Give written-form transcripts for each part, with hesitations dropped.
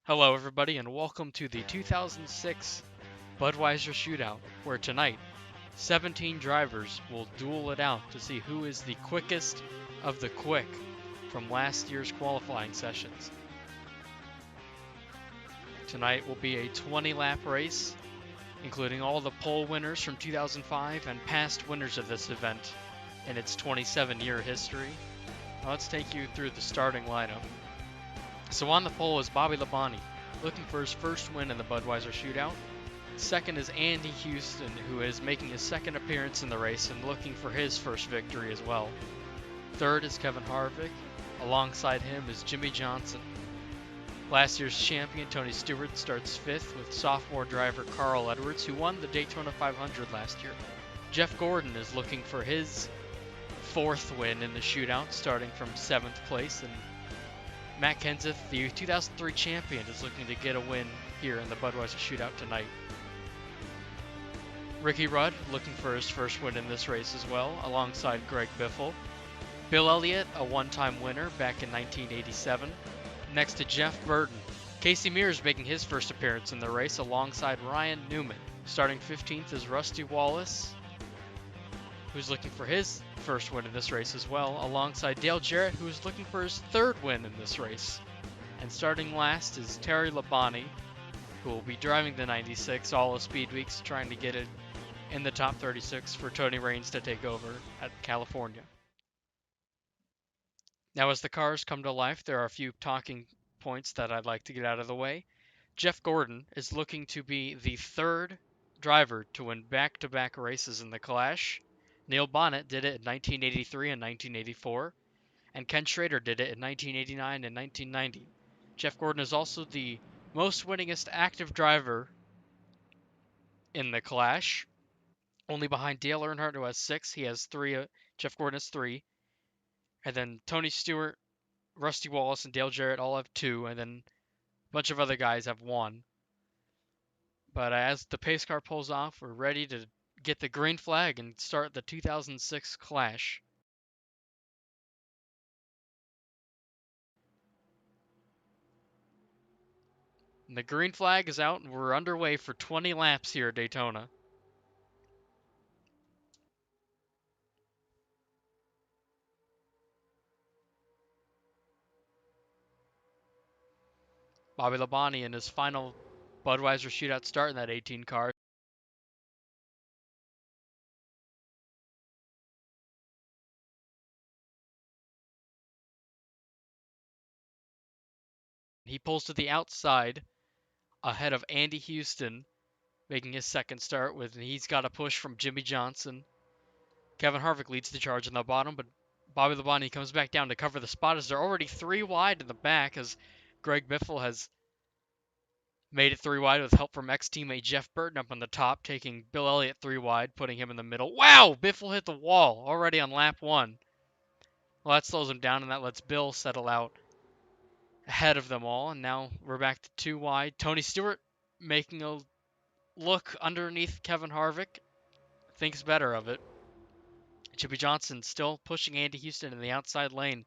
Hello, everybody, and welcome to the 2006 Budweiser Shootout, where tonight 17 drivers will duel it out to see who is the quickest of the quick from last year's qualifying sessions. Tonight will be a 20-lap race, including all the pole winners from 2005 and past winners of this event in its 27-year history. Now let's take you through the starting lineup. So on the pole is Bobby Labonte, looking for his first win in the Budweiser Shootout. Second is Andy Houston, who is making his second appearance in the race and looking for his first victory as well. Third is Kevin Harvick. Alongside him is Jimmy Johnson. Last year's champion Tony Stewart starts fifth with sophomore driver Carl Edwards, who won the Daytona 500 last year. Jeff Gordon is looking for his fourth win in the shootout, starting from 7th place, and Matt Kenseth, the 2003 champion, is looking to get a win here in the Budweiser Shootout tonight. Ricky Rudd looking for his first win in this race as well, alongside Greg Biffle. Bill Elliott, a one-time winner back in 1987. Next to Jeff Burton. Casey Mears making his first appearance in the race alongside Ryan Newman. Starting 15th is Rusty Wallace, who's looking for his first win in this race as well, alongside Dale Jarrett, who's looking for his third win in this race. And starting last is Terry Labonte, who will be driving the 96 all of Speed Weeks, trying to get it in the top 36 for Tony Raines to take over at California. Now, as the cars come to life, there are a few talking points that I'd like to get out of the way. Jeff Gordon is looking to be the third driver to win back-to-back races in the Clash. Neil Bonnet did it in 1983 and 1984, and Ken Schrader did it in 1989 and 1990. Jeff Gordon is also the most winningest active driver in the Clash, only behind Dale Earnhardt, who has 6. He has 3. Jeff Gordon has 3. And then Tony Stewart, Rusty Wallace, and Dale Jarrett all have 2, and then a bunch of other guys have 1. But as the pace car pulls off, we're ready to get the green flag and start the 2006 Clash. And the green flag is out, and we're underway for 20 laps here at Daytona. Bobby Labonte in his final Budweiser Shootout start in that 18 car. He pulls to the outside ahead of Andy Houston, making his second start with, and he's got a push from Jimmy Johnson. Kevin Harvick leads the charge in the bottom, but Bobby Labonte comes back down to cover the spot as they're already 3 wide in the back, as Greg Biffle has made it 3 wide with help from ex-teammate Jeff Burton up on the top, taking Bill Elliott 3 wide, putting him in the middle. Wow! Biffle hit the wall already on lap 1. Well, that slows him down, and that lets Bill settle out ahead of them all, and now we're back to 2 wide. Tony Stewart making a look underneath Kevin Harvick, thinks better of it. Jimmy Johnson still pushing Andy Houston in the outside lane.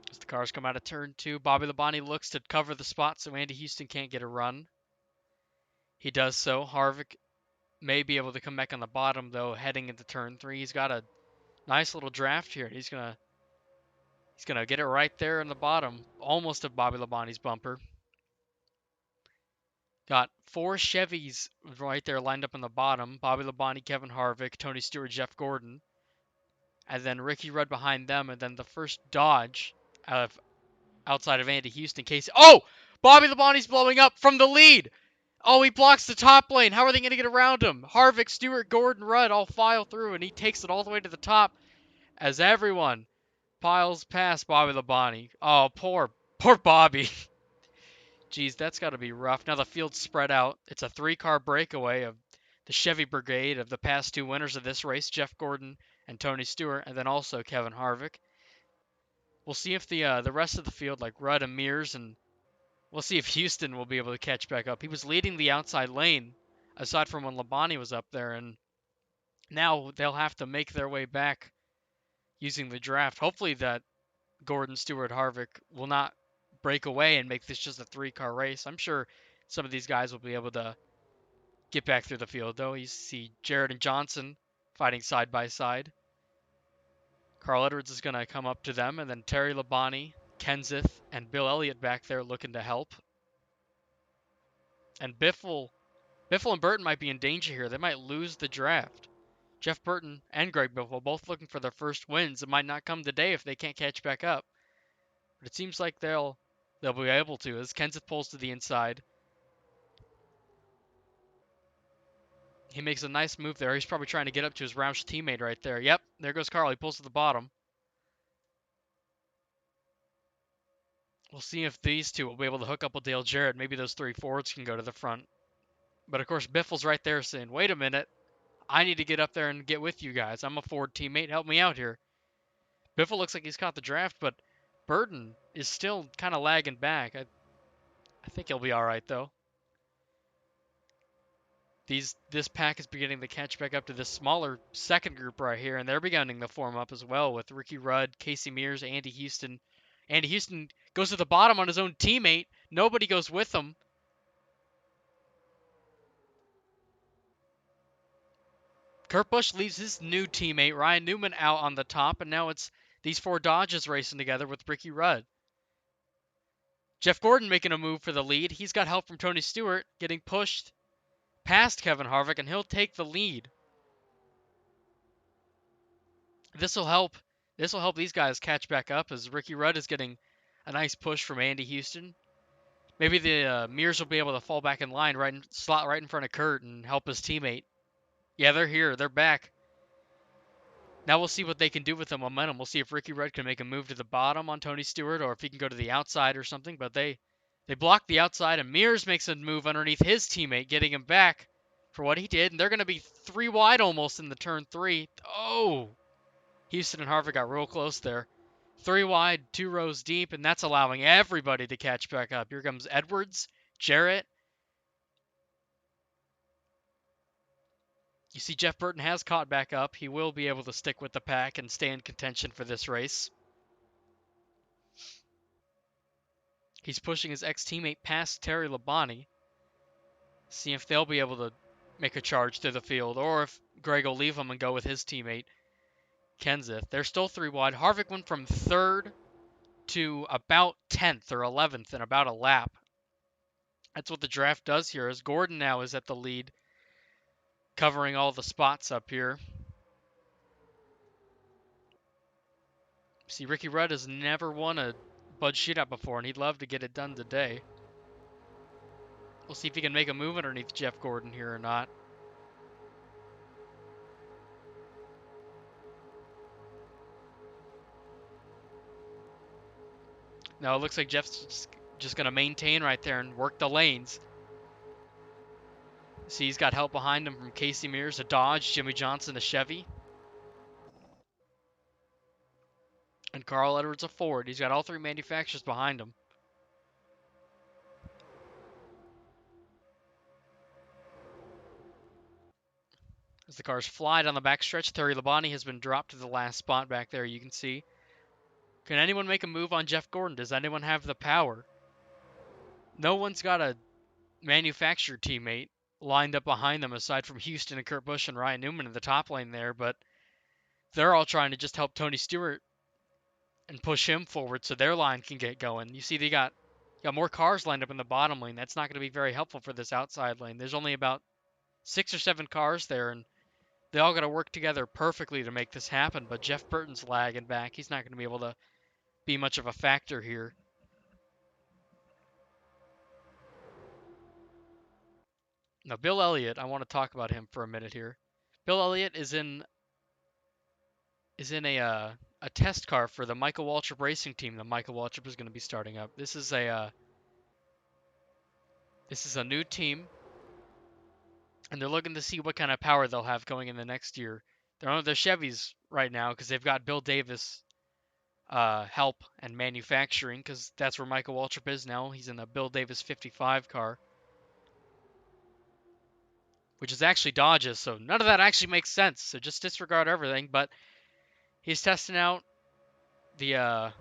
As the cars come out of turn 2, Bobby Labonte looks to cover the spot so Andy Houston can't get a run. He does so. Harvick may be able to come back on the bottom, though, heading into turn 3. He's got a nice little draft here. He's gonna get it right there in the bottom, almost of Bobby Labonte's bumper. Got 4 Chevys right there lined up in the bottom. Bobby Labonte, Kevin Harvick, Tony Stewart, Jeff Gordon. And then Ricky Rudd behind them. And then the first Dodge outside of Andy Houston. Casey. Oh! Bobby Labonte's blowing up from the lead. Oh, he blocks the top lane. How are they going to get around him? Harvick, Stewart, Gordon, Rudd all file through. And he takes it all the way to the top as everyone piles past Bobby Labonte. Oh, poor Bobby. Geez, that's got to be rough. Now the field's spread out. It's a 3-car breakaway of the Chevy Brigade of the past 2 winners of this race, Jeff Gordon and Tony Stewart, and then also Kevin Harvick. We'll see if the rest of the field, like Rudd and Mears, and we'll see if Houston will be able to catch back up. He was leading the outside lane, aside from when Labonte was up there, and now they'll have to make their way back using the draft. Hopefully that Gordon, Stewart, Harvick will not break away and make this just a 3-car race. I'm sure some of these guys will be able to get back through the field, though. You see Jarrett and Johnson fighting side by side. Carl Edwards is going to come up to them, and then Terry Labonte, Kenseth, and Bill Elliott back there looking to help. And Biffle and Burton might be in danger here. They might lose the draft. Jeff Burton and Greg Biffle both looking for their first wins. It might not come today if they can't catch back up. But it seems like they'll be able to as Kenseth pulls to the inside. He makes a nice move there. He's probably trying to get up to his Roush teammate right there. Yep, there goes Carl. He pulls to the bottom. We'll see if these two will be able to hook up with Dale Jarrett. Maybe those 3 Fords can go to the front. But of course, Biffle's right there saying, wait a minute. I need to get up there and get with you guys. I'm a Ford teammate. Help me out here. Biffle looks like he's caught the draft, but Burton is still kind of lagging back. I think he'll be all right, though. This pack is beginning to catch back up to this smaller second group right here, and they're beginning to form up as well with Ricky Rudd, Casey Mears, Andy Houston. Andy Houston goes to the bottom on his own teammate. Nobody goes with him. Kurt Busch leaves his new teammate, Ryan Newman, out on the top, and now it's these 4 Dodges racing together with Ricky Rudd. Jeff Gordon making a move for the lead. He's got help from Tony Stewart, getting pushed past Kevin Harvick, and he'll take the lead. This will help these guys catch back up as Ricky Rudd is getting a nice push from Andy Houston. Maybe the Mears will be able to fall back in line, slot right in front of Kurt and help his teammate. Yeah, they're here. They're back. Now we'll see what they can do with the momentum. We'll see if Ricky Rudd can make a move to the bottom on Tony Stewart or if he can go to the outside or something. But they block the outside, and Mears makes a move underneath his teammate, getting him back for what he did. And they're going to be 3 wide almost in the turn 3. Oh! Houston and Harvick got real close there. 3 wide, 2 rows deep, and that's allowing everybody to catch back up. Here comes Edwards, Jarrett. You see Jeff Burton has caught back up. He will be able to stick with the pack and stay in contention for this race. He's pushing his ex-teammate past Terry Labonte. See if they'll be able to make a charge through the field, or if Greg will leave him and go with his teammate, Kenseth. They're still 3 wide. Harvick went from 3rd to about 10th or 11th in about a lap. That's what the draft does here, as Gordon now is at the lead, covering all the spots up here. See, Ricky Rudd has never won a Bud Shootout before, and he'd love to get it done today. We'll see if he can make a move underneath Jeff Gordon here or not. No, it looks like Jeff's just going to maintain right there and work the lanes. See, he's got help behind him from Casey Mears, a Dodge, Jimmy Johnson, a Chevy. And Carl Edwards, a Ford. He's got all 3 manufacturers behind him. As the cars fly down the backstretch, Terry Labonte has been dropped to the last spot back there, you can see. Can anyone make a move on Jeff Gordon? Does anyone have the power? No one's got a manufacturer teammate lined up behind them aside from Houston and Kurt Busch and Ryan Newman in the top lane there, but they're all trying to just help Tony Stewart and push him forward so their line can get going. You see they got more cars lined up in the bottom lane. That's not going to be very helpful for this outside lane. There's only about 6 or 7 cars there, and they all got to work together perfectly to make this happen, but Jeff Burton's lagging back. He's not going to be able to be much of a factor here. Now, Bill Elliott, I want to talk about him for a minute here. Bill Elliott is in a test car for the Michael Waltrip racing team that Michael Waltrip is going to be starting up. This is a new team, and they're looking to see what kind of power they'll have going in the next year. They're on their Chevys right now because they've got Bill Davis help and manufacturing, because that's where Michael Waltrip is now. He's in a Bill Davis 55 car, which is actually Dodge's, so none of that actually makes sense. So just disregard everything. But he's testing out the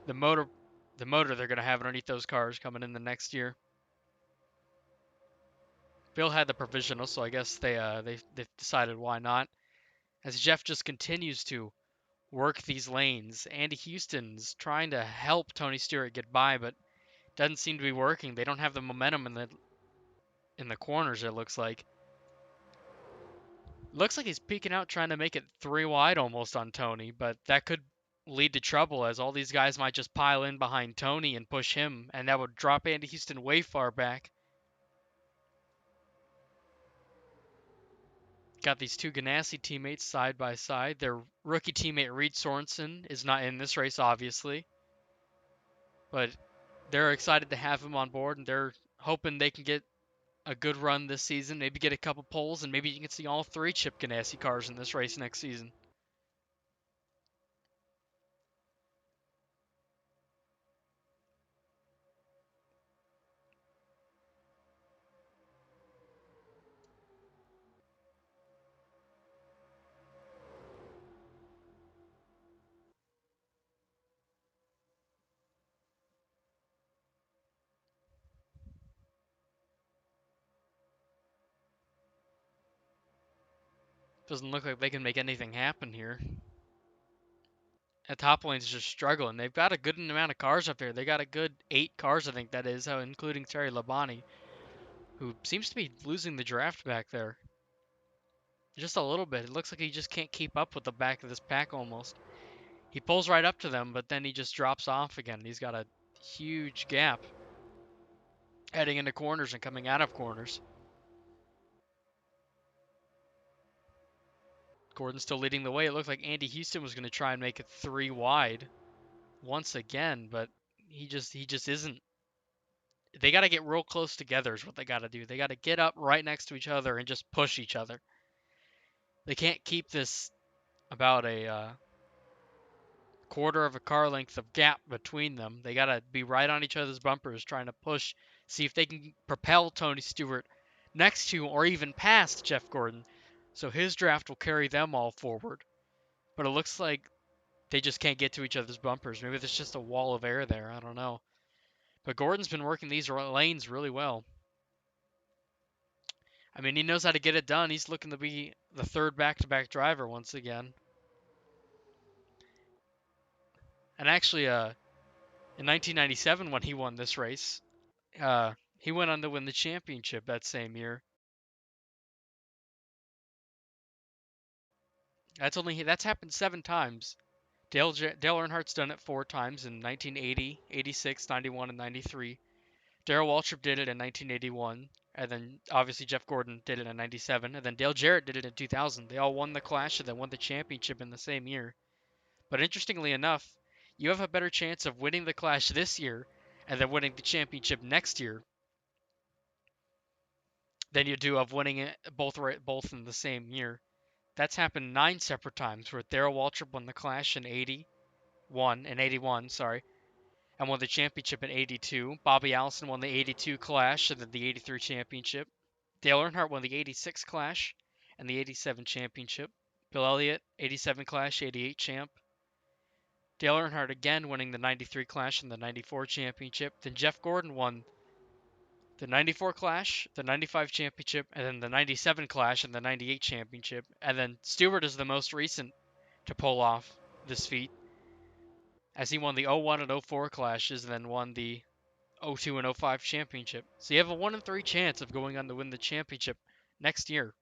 the motor they're gonna have underneath those cars coming in the next year. Bill had the provisional, so I guess they decided why not. As Jeff just continues to work these lanes, Andy Houston's trying to help Tony Stewart get by, but doesn't seem to be working. They don't have the momentum in the corners. It looks like. Looks like he's peeking out, trying to make it 3 wide almost on Tony, but that could lead to trouble as all these guys might just pile in behind Tony and push him, and that would drop Andy Houston way far back. Got these two Ganassi teammates side by side. Their rookie teammate Reed Sorensen is not in this race, obviously, but they're excited to have him on board, and they're hoping they can get a good run this season, maybe get a couple poles, and maybe you can see all three Chip Ganassi cars in this race next season. Doesn't look like they can make anything happen here. The top lane's just struggling. They've got a good amount of cars up there. They got a good 8 cars, I think that is, including Terry Labonte, who seems to be losing the draft back there. Just a little bit. It looks like he just can't keep up with the back of this pack almost. He pulls right up to them, but then he just drops off again. He's got a huge gap heading into corners and coming out of corners. Gordon's still leading the way. It looked like Andy Houston was going to try and make it 3 wide once again, but he just isn't. They got to get real close together is what they got to do. They got to get up right next to each other and just push each other. They can't keep this about a quarter of a car length of gap between them. They got to be right on each other's bumpers trying to push, see if they can propel Tony Stewart next to or even past Jeff Gordon. So his draft will carry them all forward. But it looks like they just can't get to each other's bumpers. Maybe there's just a wall of air there. I don't know. But Gordon's been working these lanes really well. I mean, he knows how to get it done. He's looking to be the third back-to-back driver once again. And actually, in 1997, when he won this race, he went on to win the championship that same year. That's happened 7 times. Dale Earnhardt's done it 4 times in 1980, 86, 91, and 93. Darrell Waltrip did it in 1981, and then obviously Jeff Gordon did it in 97, and then Dale Jarrett did it in 2000. They all won the Clash and then won the championship in the same year. But interestingly enough, you have a better chance of winning the Clash this year and then winning the championship next year than you do of winning it both in the same year. That's happened 9 separate times where Darrell Waltrip won the Clash in 81, sorry, and won the championship in 82. Bobby Allison won the 82 Clash and then the 83 championship. Dale Earnhardt won the 86 Clash and the 87 championship. Bill Elliott, 87 Clash, 88 champ. Dale Earnhardt again winning the 93 Clash and the 94 championship. Then Jeff Gordon won the 94 Clash, the 95 championship, and then the 97 Clash and the 98 championship. And then Stewart is the most recent to pull off this feat, as he won the 01 and 04 Clashes and then won the 02 and 05 championship. So you have a 1 in 3 chance of going on to win the championship next year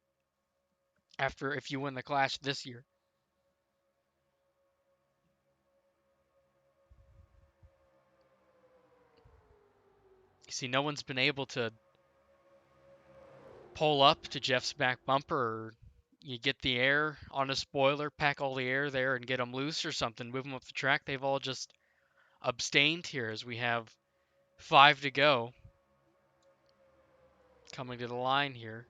if you win the Clash this year. You see, no one's been able to pull up to Jeff's back bumper, or you get the air on a spoiler, pack all the air there and get them loose or something, move them up the track. They've all just abstained here as we have 5 to go. Coming to the line here.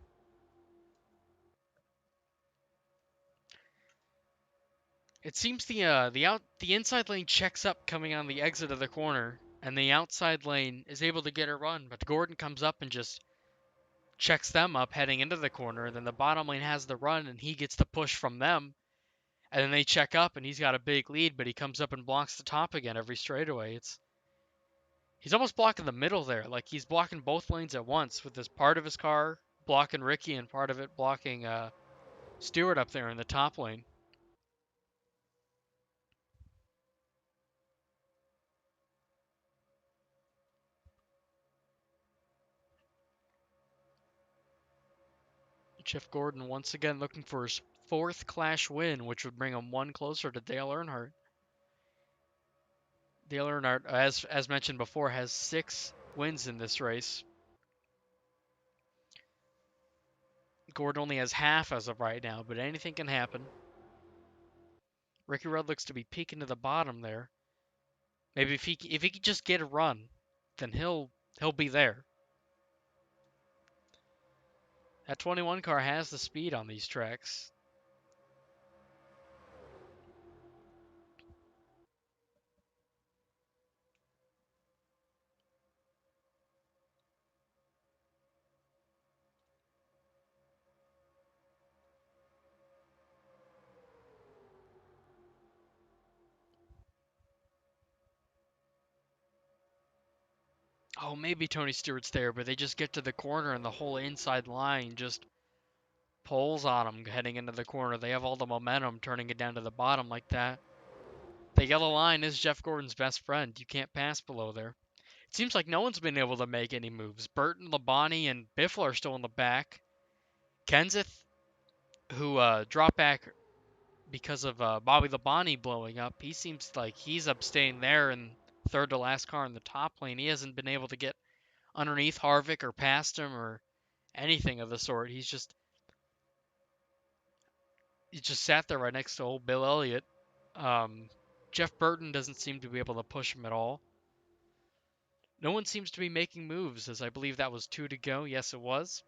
It seems the inside lane checks up coming on the exit of the corner, and the outside lane is able to get a run, but Gordon comes up and just checks them up heading into the corner, and then the bottom lane has the run, and he gets the push from them, And then they check up, and he's got a big lead, but he comes up and blocks the top again every straightaway. He's almost blocking the middle there. Like, he's blocking both lanes at once with this part of his car blocking Ricky and part of it blocking Stewart up there in the top lane. Jeff Gordon once again looking for his 4th Clash win, which would bring him one closer to Dale Earnhardt. Dale Earnhardt, as mentioned before, has 6 wins in this race. Gordon only has half as of right now, but anything can happen. Ricky Rudd looks to be peeking to the bottom there. Maybe if he could just get a run, then he'll be there. That 21 car has the speed on these tracks. Oh, maybe Tony Stewart's there, but they just get to the corner and the whole inside line just pulls on them heading into the corner. They have all the momentum turning it down to the bottom like that. The yellow line is Jeff Gordon's best friend. You can't pass below there. It seems like no one's been able to make any moves. Burton, Labonte, and Biffle are still in the back. Kenseth, who dropped back because of Bobby Labonte blowing up, he seems like he's abstained there and third to last car in the top lane. He hasn't been able to get underneath Harvick or past him or anything of the sort. He just sat there right next to old Bill Elliott. Jeff Burton doesn't seem to be able to push him at all. No one seems to be making moves, as I believe that was 2 to go. Yes, it was.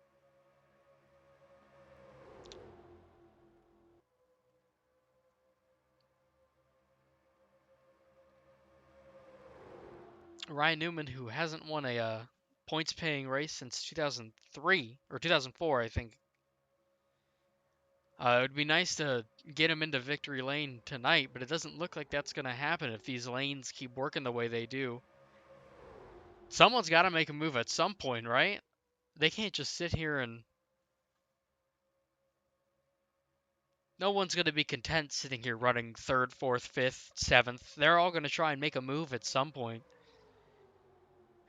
Ryan Newman, who hasn't won a points-paying race since 2003 or 2004, I think. It would be nice to get him into victory lane tonight, but it doesn't look like that's going to happen if these lanes keep working the way they do. Someone's got to make a move at some point, right? They can't just sit here and... No one's going to be content sitting here running 3rd, 4th, 5th, 7th. They're all going to try and make a move at some point.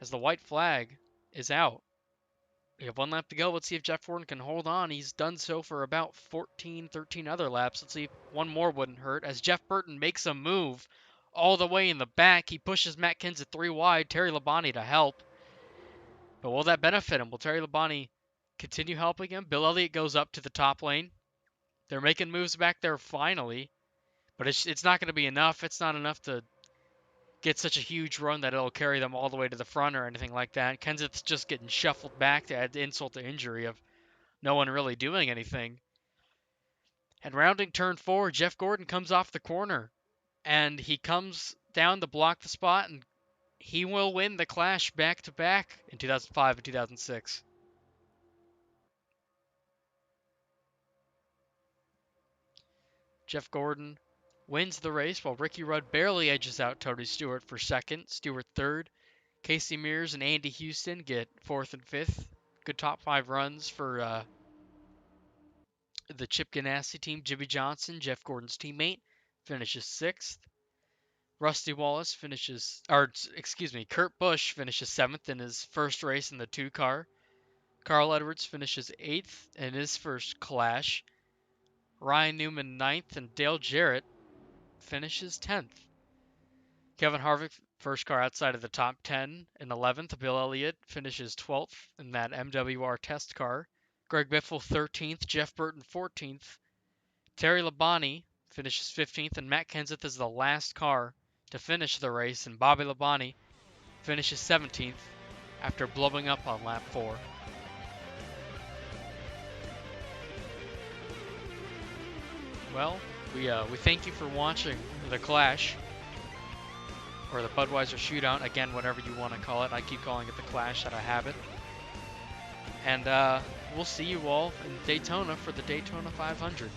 As the white flag is out. We have 1 lap to go. Let's see if Jeff Gordon can hold on. He's done so for about 14, 13 other laps. Let's see if one more wouldn't hurt. As Jeff Burton makes a move all the way in the back, he pushes Matt Kenseth 3 wide. Terry Labonte to help. But will that benefit him? Will Terry Labonte continue helping him? Bill Elliott goes up to the top lane. They're making moves back there finally. But it's not going to be enough. It's not enough to get such a huge run that it'll carry them all the way to the front or anything like that. Kenseth's just getting shuffled back to add insult to injury of no one really doing anything. And rounding turn 4, Jeff Gordon comes off the corner. And he comes down to block the spot, and he will win the Clash back-to-back in 2005 and 2006. Jeff Gordon wins the race while Ricky Rudd barely edges out Tony Stewart for 2nd, Stewart 3rd. Casey Mears and Andy Houston get 4th and 5th. Good top 5 runs for the Chip Ganassi team. Jimmy Johnson, Jeff Gordon's teammate, finishes 6th. Rusty Wallace Kurt Busch finishes 7th in his first race in the 2 car. Carl Edwards finishes 8th in his first Clash. Ryan Newman 9th, and Dale Jarrett finishes 10th. Kevin Harvick, first car outside of the top 10 in 11th. Bill Elliott finishes 12th in that MWR test car. Greg Biffle 13th. Jeff Burton 14th. Terry Labonte finishes 15th, and Matt Kenseth is the last car to finish the race, and Bobby Labonte finishes 17th after blowing up on lap 4. Well, we thank you for watching the Clash, or the Budweiser Shootout, again, whatever you want to call it. I keep calling it the Clash out of habit. And we'll see you all in Daytona for the Daytona 500.